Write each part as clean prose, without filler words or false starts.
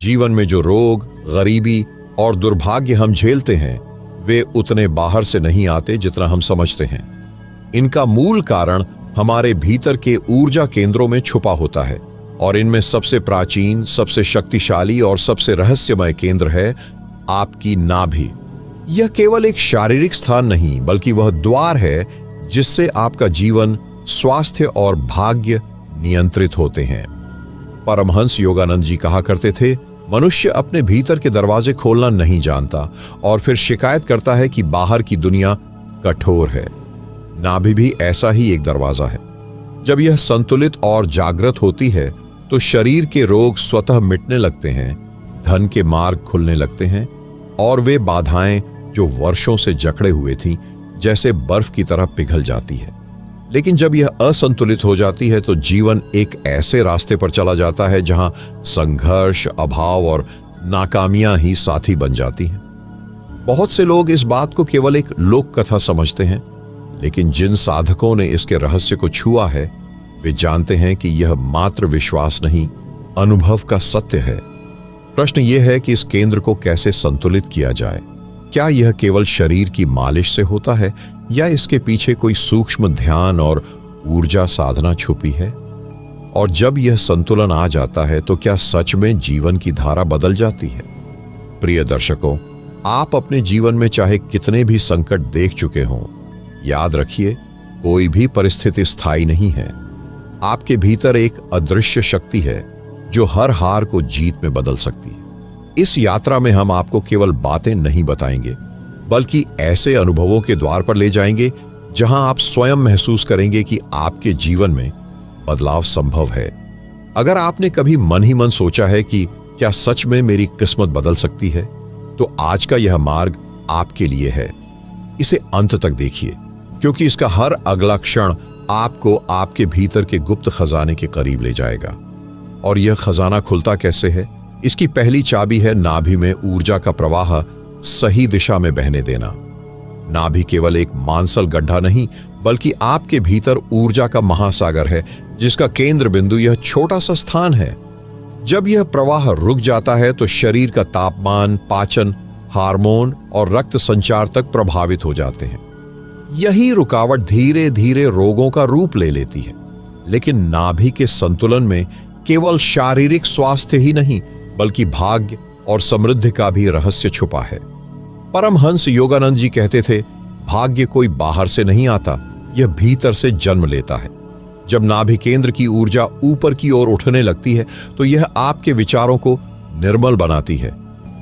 जीवन में जो रोग, गरीबी और दुर्भाग्य हम झेलते हैं वे उतने बाहर से नहीं आते जितना हम समझते हैं। इनका मूल कारण हमारे भीतर के ऊर्जा केंद्रों में छुपा होता है और इनमें सबसे प्राचीन, सबसे शक्तिशाली और सबसे रहस्यमय केंद्र है आपकी नाभि। यह केवल एक शारीरिक स्थान नहीं बल्कि वह द्वार है जिससे आपका जीवन, स्वास्थ्य और भाग्य नियंत्रित होते हैं। परमहंस योगानंद जी कहा करते थे, मनुष्य अपने भीतर के दरवाजे खोलना नहीं जानता और फिर शिकायत करता है कि बाहर की दुनिया कठोर है। नाभि भी ऐसा ही एक दरवाजा है। जब यह संतुलित और जागृत होती है तो शरीर के रोग स्वतः मिटने लगते हैं, धन के मार्ग खुलने लगते हैं और वे बाधाएं जो वर्षों से जकड़े हुए थीं जैसे बर्फ की तरह पिघल जाती है। लेकिन जब यह असंतुलित हो जाती है तो जीवन एक ऐसे रास्ते पर चला जाता है जहां संघर्ष, अभाव और नाकामियां ही साथी बन जाती हैं। बहुत से लोग इस बात को केवल एक लोक कथा समझते हैं, लेकिन जिन साधकों ने इसके रहस्य को छुआ है वे जानते हैं कि यह मात्र विश्वास नहीं, अनुभव का सत्य है। प्रश्न यह है कि इस केंद्र को कैसे संतुलित किया जाए। क्या यह केवल शरीर की मालिश से होता है या इसके पीछे कोई सूक्ष्म ध्यान और ऊर्जा साधना छुपी है? और जब यह संतुलन आ जाता है तो क्या सच में जीवन की धारा बदल जाती है? प्रिय दर्शकों, आप अपने जीवन में चाहे कितने भी संकट देख चुके हों, याद रखिए कोई भी परिस्थिति स्थायी नहीं है। आपके भीतर एक अदृश्य शक्ति है जो हर हार को जीत में बदल सकती है। इस यात्रा में हम आपको केवल बातें नहीं बताएंगे बल्कि ऐसे अनुभवों के द्वार पर ले जाएंगे जहां आप स्वयं महसूस करेंगे कि आपके जीवन में बदलाव संभव है। अगर आपने कभी मन ही मन सोचा है कि क्या सच में मेरी किस्मत बदल सकती है, तो आज का यह मार्ग आपके लिए है। इसे अंत तक देखिए क्योंकि इसका हर अगला क्षण आपको आपके भीतर के गुप्त खजाने के करीब ले जाएगा। और यह खजाना खुलता कैसे है? इसकी पहली चाबी है नाभि में ऊर्जा का प्रवाह सही दिशा में बहने देना। नाभि केवल एक मांसल गड्ढा नहीं बल्कि आपके भीतर ऊर्जा का महासागर है जिसका केंद्र बिंदु यह छोटा सा स्थान है। जब यह प्रवाह रुक जाता है तो शरीर का तापमान, पाचन, हार्मोन और रक्त संचार तक प्रभावित हो जाते हैं। यही रुकावट धीरे धीरे रोगों का रूप ले लेती है। लेकिन नाभि के संतुलन में केवल शारीरिक स्वास्थ्य ही नहीं बल्कि भाग्य और समृद्धि का भी रहस्य छुपा है। परमहंस योगानंद जी कहते थे, भाग्य कोई बाहर से नहीं आता, यह भीतर से जन्म लेता है। जब नाभि केंद्र की ऊर्जा ऊपर की ओर उठने लगती है तो यह आपके विचारों को निर्मल बनाती है,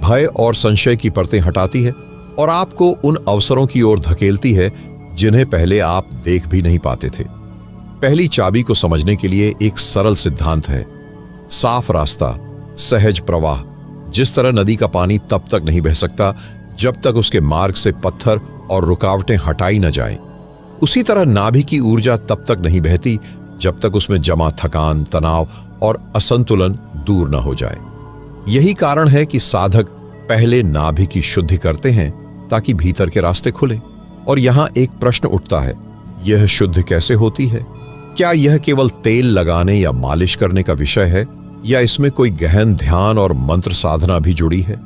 भय और संशय की परतें हटाती है और आपको उन अवसरों की ओर धकेलती है जिन्हें पहले आप देख भी नहीं पाते थे। पहली चाबी को समझने के लिए एक सरल सिद्धांत है, साफ रास्ता, सहज प्रवाह। जिस तरह नदी का पानी तब तक नहीं बह सकता जब तक उसके मार्ग से पत्थर और रुकावटें हटाई न जाएं, उसी तरह नाभि की ऊर्जा तब तक नहीं बहती जब तक उसमें जमा थकान, तनाव और असंतुलन दूर न हो जाए। यही कारण है कि साधक पहले नाभि की शुद्धि करते हैं ताकि भीतर के रास्ते खुले। और यहां एक प्रश्न उठता है, यह शुद्ध कैसे होती है? क्या यह केवल तेल लगाने या मालिश करने का विषय है या इसमें कोई गहन ध्यान और मंत्र साधना भी जुड़ी है?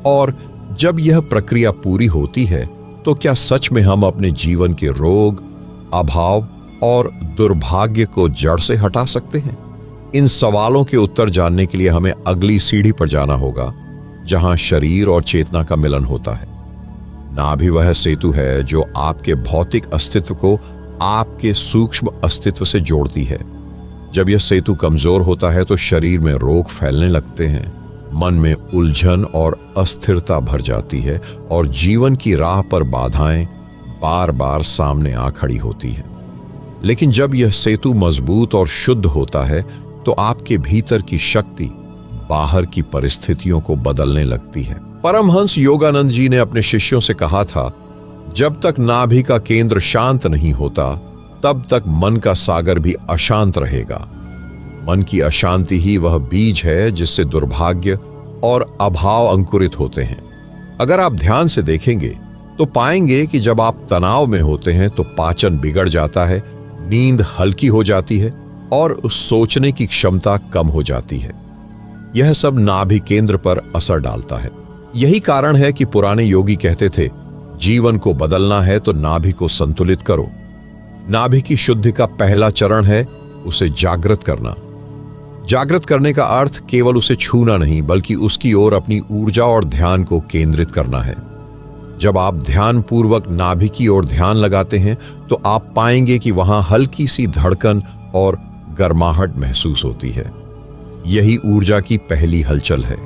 और जब यह प्रक्रिया पूरी होती है तो क्या सच में हम अपने जीवन के रोग, अभाव और दुर्भाग्य को जड़ से हटा सकते हैं? इन सवालों के उत्तर जानने के लिए हमें अगली सीढ़ी पर जाना होगा जहां शरीर और चेतना का मिलन होता है। नाभि वह सेतु है जो आपके भौतिक अस्तित्व को आपके सूक्ष्म अस्तित्व से जोड़ती है। जब यह सेतु कमजोर होता है तो शरीर में रोग फैलने लगते हैं, मन में उलझन और अस्थिरता भर जाती है और जीवन की राह पर बाधाएं बार बार सामने आ खड़ी होती हैं। लेकिन जब यह सेतु मजबूत और शुद्ध होता है तो आपके भीतर की शक्ति बाहर की परिस्थितियों को बदलने लगती है। परमहंस योगानंद जी ने अपने शिष्यों से कहा था, जब तक नाभि का केंद्र शांत नहीं होता तब तक मन का सागर भी अशांत रहेगा। मन की अशांति ही वह बीज है जिससे दुर्भाग्य और अभाव अंकुरित होते हैं। अगर आप ध्यान से देखेंगे तो पाएंगे कि जब आप तनाव में होते हैं तो पाचन बिगड़ जाता है, नींद हल्की हो जाती है और सोचने की क्षमता कम हो जाती है। यह सब नाभि केंद्र पर असर डालता है। यही कारण है कि पुराने योगी कहते थे, जीवन को बदलना है तो नाभि को संतुलित करो। नाभि की शुद्धि का पहला चरण है उसे जागृत करना। जागृत करने का अर्थ केवल उसे छूना नहीं, बल्कि उसकी ओर अपनी ऊर्जा और ध्यान को केंद्रित करना है। जब आप ध्यान पूर्वक नाभि की ओर ध्यान लगाते हैं तो आप पाएंगे कि वहां हल्की सी धड़कन और गर्माहट महसूस होती है। यही ऊर्जा की पहली हलचल है।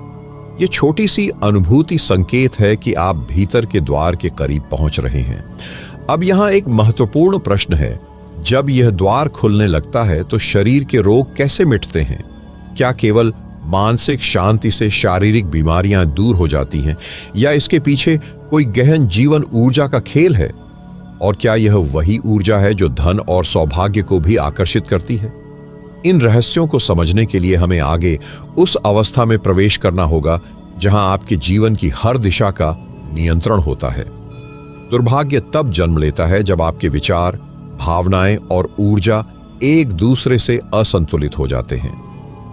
यह छोटी सी अनुभूति संकेत है कि आप भीतर के द्वार के करीब पहुंच रहे हैं। अब यहां एक महत्वपूर्ण प्रश्न है, जब यह द्वार खुलने लगता है तो शरीर के रोग कैसे मिटते हैं? क्या केवल मानसिक शांति से शारीरिक बीमारियां दूर हो जाती हैं, या इसके पीछे कोई गहन जीवन ऊर्जा का खेल है? और क्या यह वही ऊर्जा है जो धन और सौभाग्य को भी आकर्षित करती है? इन रहस्यों को समझने के लिए हमें आगे उस अवस्था में प्रवेश करना होगा जहां आपके जीवन की हर दिशा का नियंत्रण होता है। दुर्भाग्य तब जन्म लेता है जब आपके विचार, भावनाएं और ऊर्जा एक दूसरे से असंतुलित हो जाते हैं।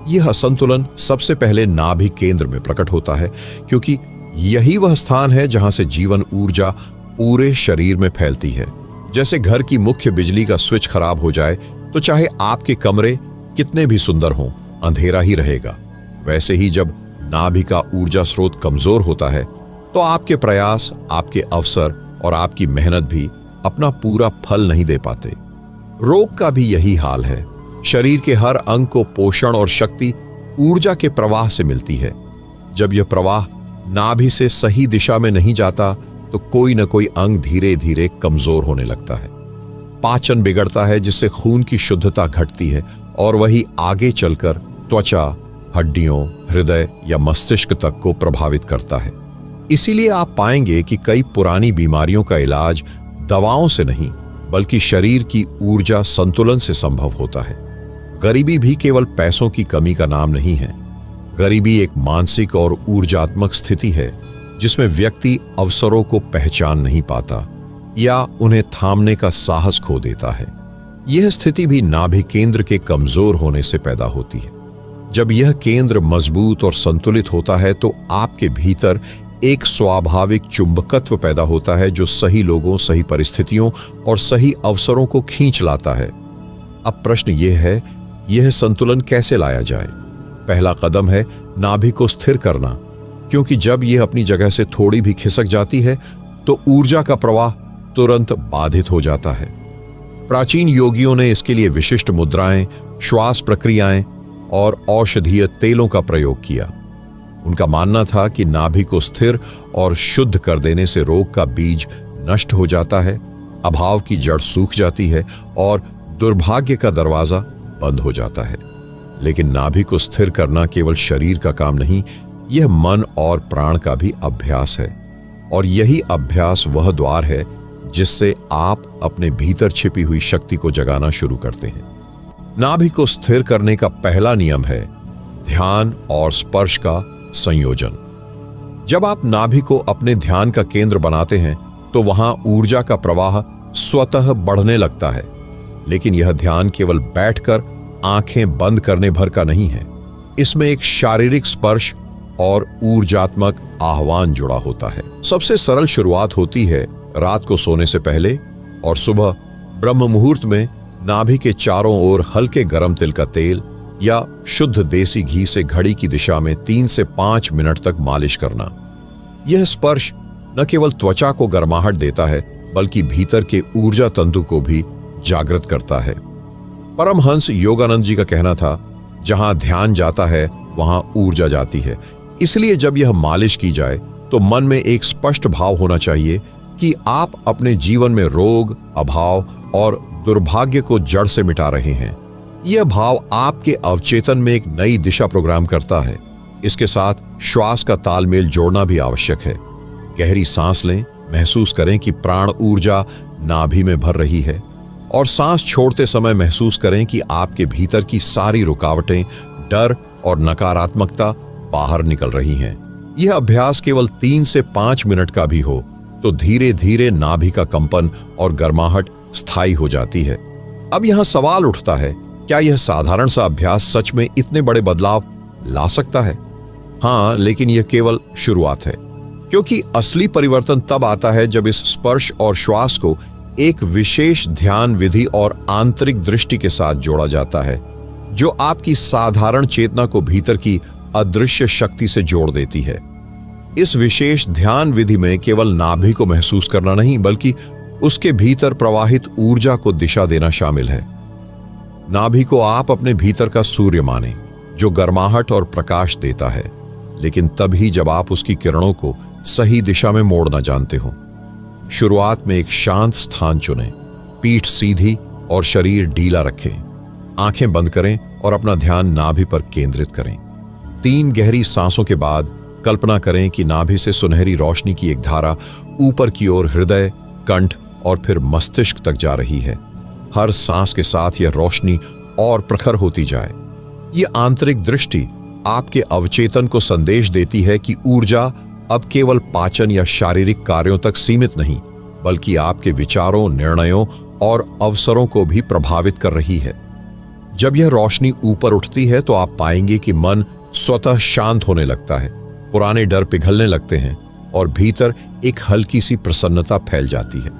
यह असंतुलन सबसे पहले नाभि केंद्र में प्रकट होता है, क्योंकि यही वह स्थान है जहां से जीवन ऊर्जा पूरे शरीर में फैलती है। जैसे घर की मुख्य बिजली का स्विच खराब हो जाए तो चाहे आपके कमरे कितने भी सुंदर हों, अंधेरा ही रहेगा। वैसे ही जब नाभि का ऊर्जा स्रोत कमजोर होता है तो आपके प्रयास, आपके अवसर और आपकी मेहनत भी अपना पूरा फल नहीं दे पाते। रोग का भी यही हाल है। शरीर के हर अंग को पोषण और शक्ति ऊर्जा के प्रवाह से मिलती है। जब यह प्रवाह नाभि से सही दिशा में नहीं जाता तो कोई न कोई अंग धीरे धीरे कमजोर होने लगता है। पाचन बिगड़ता है, जिससे खून की शुद्धता घटती है और वही आगे चलकर त्वचा, हड्डियों, हृदय या मस्तिष्क तक को प्रभावित करता है। इसीलिए आप पाएंगे कि कई पुरानी बीमारियों का इलाज दवाओं से नहीं, बल्कि शरीर की ऊर्जा संतुलन से संभव होता है। गरीबी भी केवल पैसों की कमी का नाम नहीं है। गरीबी एक मानसिक और ऊर्जात्मक स्थिति है जिसमें व्यक्ति अवसरों को पहचान नहीं पाता या उन्हें थामने का साहस खो देता है। यह स्थिति भी नाभि केंद्र के कमजोर होने से पैदा होती है। जब यह केंद्र मजबूत और संतुलित होता है तो आपके भीतर एक स्वाभाविक चुंबकत्व पैदा होता है जो सही लोगों, सही परिस्थितियों और सही अवसरों को खींच लाता है। अब प्रश्न यह है, यह संतुलन कैसे लाया जाए? पहला कदम है नाभि को स्थिर करना, क्योंकि जब यह अपनी जगह से थोड़ी भी खिसक जाती है तो ऊर्जा का प्रवाह तुरंत बाधित हो जाता है। प्राचीन योगियों ने इसके लिए विशिष्ट मुद्राएं, श्वास प्रक्रियाएं और औषधीय तेलों का प्रयोग किया। उनका मानना था कि नाभि को स्थिर और शुद्ध कर देने से रोग का बीज नष्ट हो जाता है, अभाव की जड़ सूख जाती है और दुर्भाग्य का दरवाजा बंद हो जाता है। लेकिन नाभि को स्थिर करना केवल शरीर का काम नहीं, यह मन और प्राण का भी अभ्यास है। और यही अभ्यास वह द्वार है जिससे आप अपने भीतर छिपी हुई शक्ति को जगाना शुरू करते हैं। नाभि को स्थिर करने का पहला नियम है ध्यान और स्पर्श का संयोजन। जब आप नाभि को अपने ध्यान का केंद्र बनाते हैं तो वहां ऊर्जा का प्रवाह स्वतः बढ़ने लगता है। लेकिन यह ध्यान केवल बैठकर आंखें बंद करने भर का नहीं है। इसमें एक शारीरिक स्पर्श और ऊर्जात्मक आह्वान जुड़ा होता है। सबसे सरल शुरुआत होती है रात को सोने से पहले और सुबह ब्रह्म मुहूर्त में नाभि के चारों ओर हल्के गरम तिल का तेल या शुद्ध देसी घी से घड़ी की दिशा में 3 से 5 मिनट तक मालिश करना। यह स्पर्श न केवल त्वचा को गर्माहट देता है, बल्कि भीतर के ऊर्जा तंतु को भी जागृत करता है। परमहंस योगानंद जी का कहना था, जहां ध्यान जाता है वहां ऊर्जा जाती है। इसलिए जब यह मालिश की जाए तो मन में एक स्पष्ट भाव होना चाहिए कि आप अपने जीवन में रोग, अभाव और दुर्भाग्य को जड़ से मिटा रहे हैं। यह भाव आपके अवचेतन में एक नई दिशा प्रोग्राम करता है। इसके साथ श्वास का तालमेल जोड़ना भी आवश्यक है। गहरी सांस लें, महसूस करें कि प्राण ऊर्जा नाभि में भर रही है और सांस छोड़ते समय महसूस करें कि आपके भीतर की सारी रुकावटें, डर और नकारात्मकता बाहर निकल रही हैं। यह अभ्यास केवल 3 से 5 मिनट का भी हो तो धीरे धीरे नाभि का कंपन और गर्माहट स्थायी हो जाती है। अब यहां सवाल उठता है, क्या यह साधारण सा अभ्यास सच में इतने बड़े बदलाव ला सकता है। हाँ, लेकिन यह केवल शुरुआत है, क्योंकि असली परिवर्तन तब आता है जब इस स्पर्श और श्वास को एक विशेष ध्यान विधि और आंतरिक दृष्टि के साथ जोड़ा जाता है, जो आपकी साधारण चेतना को भीतर की अदृश्य शक्ति से जोड़ देती है। इस विशेष ध्यान विधि में केवल नाभि को महसूस करना नहीं, बल्कि उसके भीतर प्रवाहित ऊर्जा को दिशा देना शामिल है। नाभि को आप अपने भीतर का सूर्य माने, जो गर्माहट और प्रकाश देता है, लेकिन तभी जब आप उसकी किरणों को सही दिशा में मोड़ना जानते हो। शुरुआत में एक शांत स्थान चुनें, पीठ सीधी और शरीर ढीला रखें। आंखें बंद करें और अपना ध्यान नाभि पर केंद्रित करें। 3 गहरी सांसों के बाद कल्पना करें कि नाभि से सुनहरी रोशनी की एक धारा ऊपर की ओर हृदय, कंठ और फिर मस्तिष्क तक जा रही है। हर सांस के साथ यह रोशनी और प्रखर होती जाए। यह आंतरिक दृष्टि आपके अवचेतन को संदेश देती है कि ऊर्जा अब केवल पाचन या शारीरिक कार्यों तक सीमित नहीं, बल्कि आपके विचारों, निर्णयों और अवसरों को भी प्रभावित कर रही है। जब यह रोशनी ऊपर उठती है तो आप पाएंगे कि मन स्वतः शांत होने लगता है, पुराने डर पिघलने लगते हैं और भीतर एक हल्की सी प्रसन्नता फैल जाती है।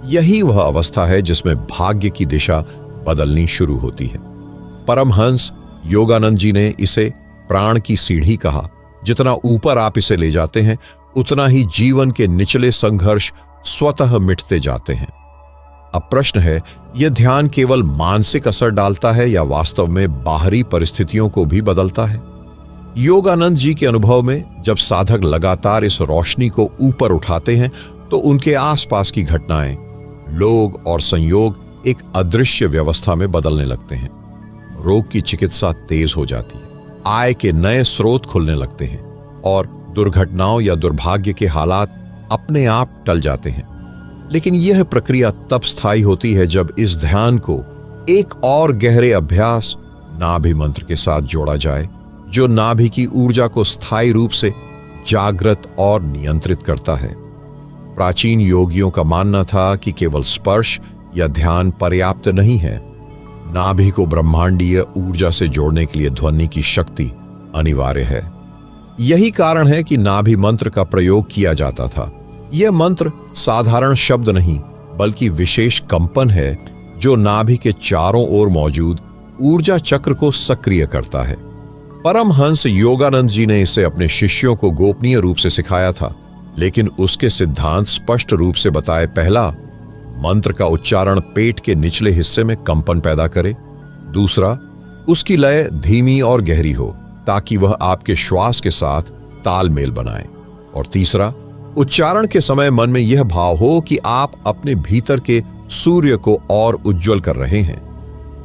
यही वह अवस्था है जिसमें भाग्य की दिशा बदलनी शुरू होती है। परमहंस योगानंद जी ने इसे प्राण की सीढ़ी कहा। जितना ऊपर आप इसे ले जाते हैं, उतना ही जीवन के निचले संघर्ष स्वतः मिटते जाते हैं। अब प्रश्न है, यह ध्यान केवल मानसिक असर डालता है या वास्तव में बाहरी परिस्थितियों को भी बदलता है? योगानंद जी के अनुभव में जब साधक लगातार इस रोशनी को ऊपर उठाते हैं तो उनके आसपास की घटनाएं, लोग और संयोग एक अदृश्य व्यवस्था में बदलने लगते हैं। रोग की चिकित्सा तेज हो जाती है, आय के नए स्रोत खुलने लगते हैं और दुर्घटनाओं या दुर्भाग्य के हालात अपने आप टल जाते हैं। लेकिन यह प्रक्रिया तब स्थायी होती है जब इस ध्यान को एक और गहरे अभ्यास नाभि मंत्र के साथ जोड़ा जाए, जो नाभि की ऊर्जा को स्थायी रूप से जागृत और नियंत्रित करता है। प्राचीन योगियों का मानना था कि केवल स्पर्श या ध्यान पर्याप्त नहीं है। नाभि को ब्रह्मांडीय ऊर्जा से जोड़ने के लिए ध्वनि की शक्ति अनिवार्य है। यही कारण है कि नाभि मंत्र का प्रयोग किया जाता था। यह मंत्र साधारण शब्द नहीं, बल्कि विशेष कंपन है जो नाभि के चारों ओर मौजूद ऊर्जा चक्र को सक्रिय करता है। परमहंस योगानंद जी ने इसे अपने शिष्यों को गोपनीय रूप से सिखाया था, लेकिन उसके सिद्धांत स्पष्ट रूप से बताए। पहला, मंत्र का उच्चारण पेट के निचले हिस्से में कंपन पैदा करे। दूसरा, उसकी लय धीमी और गहरी हो ताकि वह आपके श्वास के साथ तालमेल बनाए। और तीसरा, उच्चारण के समय मन में यह भाव हो कि आप अपने भीतर के सूर्य को और उज्जवल कर रहे हैं।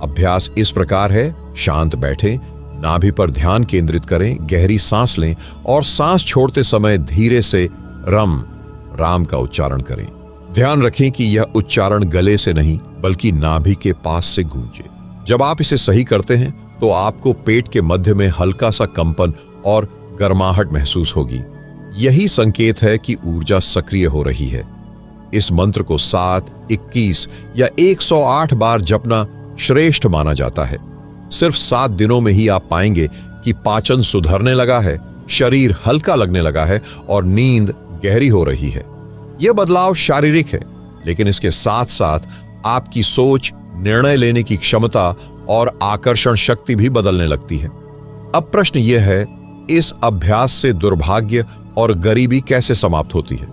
अभ्यास इस प्रकार है: शांत बैठें, नाभि पर ध्यान केंद्रित करें, गहरी सांस लें और सांस छोड़ते समय धीरे से रम, राम का उच्चारण करें। ध्यान रखें कि यह उच्चारण गले से नहीं बल्कि नाभि के पास से गूंजे। जब आप इसे सही करते हैं तो आपको पेट के मध्य में हल्का सा कंपन और गर्माहट महसूस होगी। यही संकेत है कि ऊर्जा सक्रिय हो रही है। इस मंत्र को 7, 21 या 108 बार जपना श्रेष्ठ माना जाता है। सिर्फ 7 दिनों में ही आप पाएंगे कि पाचन सुधरने लगा है, शरीर हल्का लगने लगा है और नींद गहरी हो रही है। यह बदलाव शारीरिक है, लेकिन इसके साथ साथ आपकी सोच, निर्णय लेने की क्षमता और आकर्षण शक्ति भी बदलने लगती है। अब प्रश्न यह है, इस अभ्यास से दुर्भाग्य और गरीबी कैसे समाप्त होती है?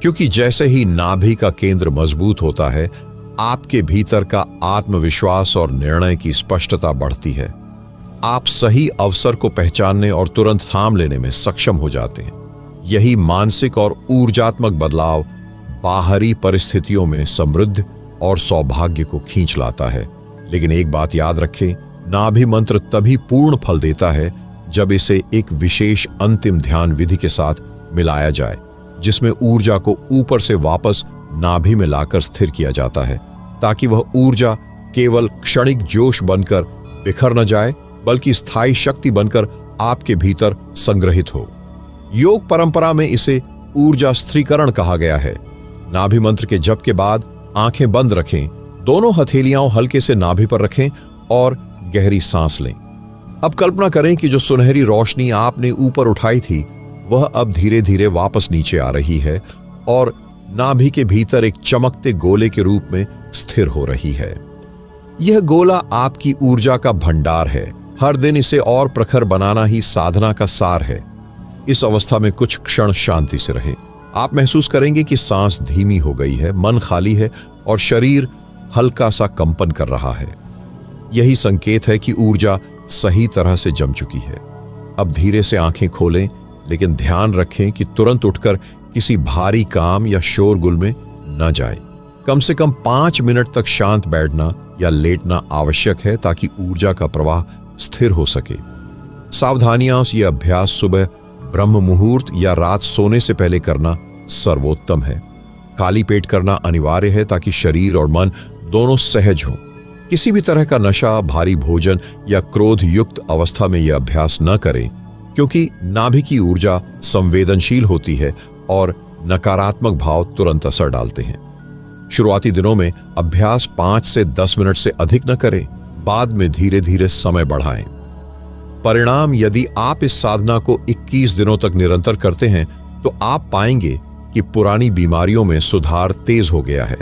क्योंकि जैसे ही नाभि का केंद्र मजबूत होता है, आपके भीतर का आत्मविश्वास और निर्णय की स्पष्टता बढ़ती है। आप सही अवसर को पहचानने और तुरंत थाम लेने में सक्षम हो जाते हैं। यही मानसिक और ऊर्जात्मक बदलाव बाहरी परिस्थितियों में समृद्धि और सौभाग्य को खींच लाता है। लेकिन एक बात याद रखें, नाभि मंत्र तभी पूर्ण फल देता है जब इसे एक विशेष अंतिम ध्यान विधि के साथ मिलाया जाए, जिसमें ऊर्जा को ऊपर से वापस नाभि में लाकर स्थिर किया जाता है, ताकि वह ऊर्जा केवल क्षणिक जोश बनकर बिखर न जाए, बल्कि स्थायी शक्ति बनकर आपके भीतर संग्रहित हो। योग परंपरा में इसे ऊर्जा स्थिरीकरण कहा गया है। नाभि मंत्र के जप के बाद आंखें बंद रखें, दोनों हथेलियां हल्के से नाभि पर रखें और गहरी सांस लें। अब कल्पना करें कि जो सुनहरी रोशनी आपने ऊपर उठाई थी वह अब धीरे धीरे वापस नीचे आ रही है और नाभि के भीतर एक चमकते गोले के रूप में स्थिर हो रही है। यह गोला आपकी ऊर्जा का भंडार है। हर दिन इसे और प्रखर बनाना ही साधना का सार है। इस अवस्था में कुछ क्षण शांति से रहें। आप महसूस करेंगे कि सांस धीमी हो गई है, मन खाली है और शरीर हल्का सा कंपन कर रहा है। यही संकेत है कि ऊर्जा सही तरह से जम चुकी है। अब धीरे से आंखें खोलें, लेकिन ध्यान रखें कि तुरंत उठकर किसी भारी काम या शोरगुल में न जाएं। कम से कम 5 मिनट तक शांत बैठना या लेटना आवश्यक है ताकि ऊर्जा का प्रवाह स्थिर हो सके। सावधानियां ये अभ्यास सुबह ब्रह्म मुहूर्त या रात सोने से पहले करना सर्वोत्तम है। खाली पेट करना अनिवार्य है ताकि शरीर और मन दोनों सहज हों। किसी भी तरह का नशा, भारी भोजन या क्रोध युक्त अवस्था में यह अभ्यास न करें, क्योंकि नाभि की ऊर्जा संवेदनशील होती है और नकारात्मक भाव तुरंत असर डालते हैं। शुरुआती दिनों में अभ्यास 5 से 10 मिनट से अधिक न करें, बाद में धीरे धीरे समय बढ़ाएं। परिणाम, यदि आप इस साधना को 21 दिनों तक निरंतर करते हैं तो आप पाएंगे कि पुरानी बीमारियों में सुधार तेज हो गया है।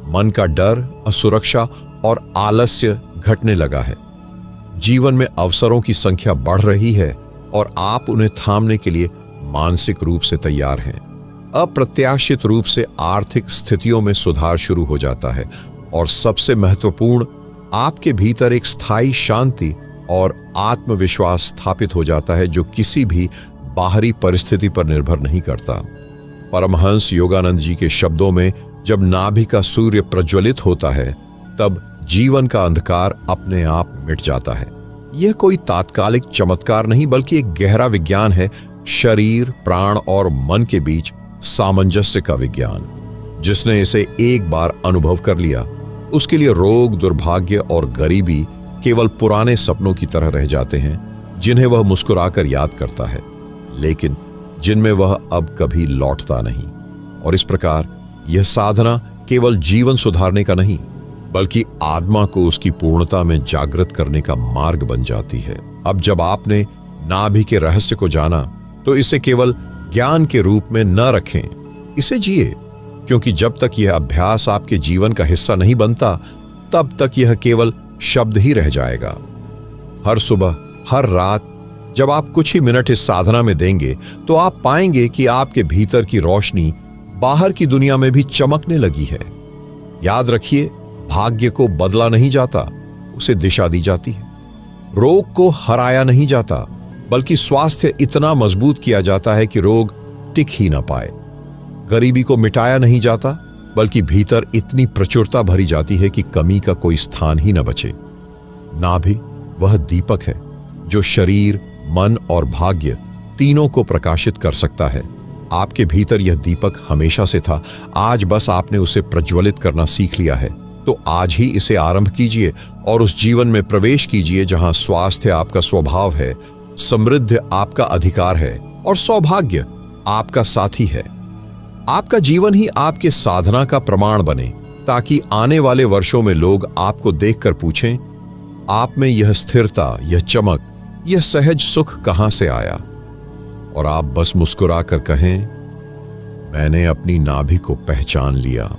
मन का डर, असुरक्षा और आलस्य घटने लगा है। जीवन में अवसरों की संख्या बढ़ रही है और आप उन्हें थामने के लिए मानसिक रूप से तैयार हैं। अप्रत्याशित रूप से आर्थिक स्थितियों में सुधार शुरू हो जाता है और सबसे महत्वपूर्ण, आपके भीतर एक स्थायी शांति और आत्मविश्वास स्थापित हो जाता है जो किसी भी बाहरी परिस्थिति पर निर्भर नहीं करता। परमहंस योगानंद जी के शब्दों में, जब नाभि का सूर्य प्रज्वलित होता है तब जीवन का अंधकार अपने आप मिट जाता है। यह कोई तात्कालिक चमत्कार नहीं बल्कि एक गहरा विज्ञान है, शरीर, प्राण और मन के बीच सामंजस्य का विज्ञान। जिसने इसे एक बार अनुभव कर लिया उसके लिए रोग, दुर्भाग्य और गरीबी केवल पुराने सपनों की तरह रह जाते हैं जिन्हें वह मुस्कुराकर याद करता है, लेकिन जिनमें वह अब कभी लौटता नहीं। और इस प्रकार यह साधना केवल जीवन सुधारने का नहीं बल्कि आत्मा को उसकी पूर्णता में जागृत करने का मार्ग बन जाती है। अब जब आपने नाभि के रहस्य को जाना तो इसे केवल ज्ञान के रूप में न रखें, इसे जिए, क्योंकि जब तक यह अभ्यास आपके जीवन का हिस्सा नहीं बनता तब तक यह केवल शब्द ही रह जाएगा। हर सुबह, हर रात जब आप कुछ ही मिनट इस साधना में देंगे तो आप पाएंगे कि आपके भीतर की रोशनी बाहर की दुनिया में भी चमकने लगी है। याद रखिए, भाग्य को बदला नहीं जाता, उसे दिशा दी जाती है। रोग को हराया नहीं जाता बल्कि स्वास्थ्य इतना मजबूत किया जाता है कि रोग टिक ही ना पाए। गरीबी को मिटाया नहीं जाता बल्कि भीतर इतनी प्रचुरता भरी जाती है कि कमी का कोई स्थान ही न बचे। नाभि वह दीपक है जो शरीर, मन और भाग्य तीनों को प्रकाशित कर सकता है। आपके भीतर यह दीपक हमेशा से था, आज बस आपने उसे प्रज्वलित करना सीख लिया है। तो आज ही इसे आरंभ कीजिए और उस जीवन में प्रवेश कीजिए जहां स्वास्थ्य आपका स्वभाव है, समृद्धि आपका अधिकार है और सौभाग्य आपका साथी है। आपका जीवन ही आपके साधना का प्रमाण बने ताकि आने वाले वर्षों में लोग आपको देखकर पूछें, आप में यह स्थिरता, यह चमक, यह सहज सुख कहां से आया? और आप बस मुस्कुरा कर कहें, मैंने अपनी नाभि को पहचान लिया।